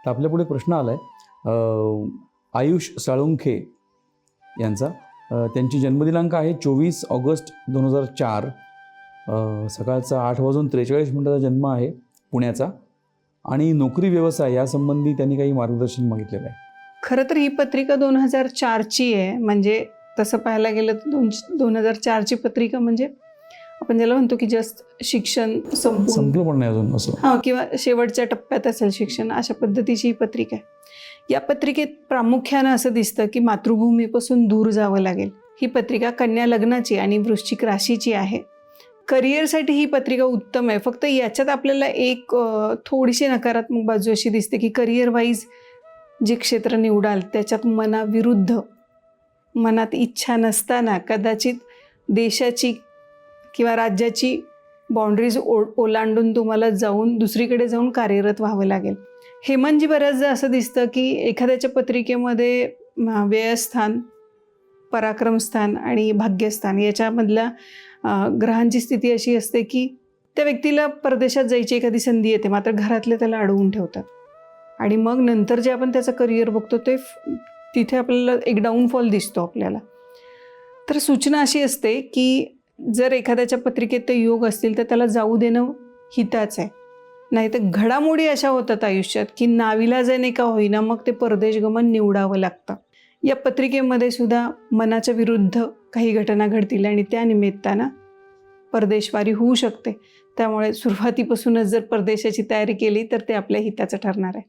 तर आपल्यापुढे प्रश्न आला आहे आयुष साळुंखे यांचा. त्यांची जन्मदिनांक आहे 24 ऑगस्ट 2004. सकाळचा 8:43 जन्म आहे पुण्याचा. आणि नोकरी व्यवसाय यासंबंधी त्यांनी काही मार्गदर्शन मागितलेलं आहे. खरं तर ही पत्रिका 2004ची आहे. म्हणजे तसं पाहायला गेलं तर 2004ची पत्रिका म्हणजे आपण ज्याला म्हणतो की जस्ट शिक्षण संपलं पण नाही अजून असं, हां, किंवा शेवटच्या टप्प्यात असेल शिक्षण, अशा पद्धतीची ही पत्रिका आहे. या पत्रिकेत प्रामुख्यानं असं दिसतं की मातृभूमीपासून दूर जावं लागेल. ही पत्रिका कन्या लग्नाची आणि वृश्चिक राशीची आहे. करिअरसाठी ही पत्रिका उत्तम आहे. फक्त याच्यात आपल्याला एक थोडीशी नकारात्मक बाजू अशी दिसते की करिअर वाईज जे क्षेत्र निवडाल त्याच्यात मनाविरुद्ध, मनात इच्छा नसताना कदाचित देशाची किंवा राज्याची बाउंड्रीज ओलांडून तुम्हाला दुसरीकडे जाऊन कार्यरत व्हावं लागेल. हेमंतजी बऱ्याचदा असं दिसतं की एखाद्याच्या पत्रिकेमध्ये व्ययस्थान, पराक्रमस्थान आणि भाग्यस्थान याच्यामधल्या ग्रहांची स्थिती अशी असते की त्या व्यक्तीला परदेशात जायची एखादी संधी येते, मात्र घरातले त्याला अडवून ठेवतात. आणि मग नंतर जे आपण त्याचं करिअर बघतो ते तिथे आपल्याला एक डाऊनफॉल दिसतो आपल्याला. तर सूचना अशी असते की जर एखाद्याच्या पत्रिकेत ते योग असतील तर त्याला जाऊ देणं हिताचं आहे. नाही तर घडामोडी अशा होतात आयुष्यात की नाविलाजाने का होईना मग ते परदेशगमन निवडावं लागतं. या पत्रिकेमध्ये सुद्धा मनाच्या विरुद्ध काही घटना घडतील आणि त्या निमित्तानं परदेशवारी होऊ शकते. त्यामुळे सुरुवातीपासूनच जर परदेशाची तयारी केली तर ते आपल्या हिताचं ठरणार आहे.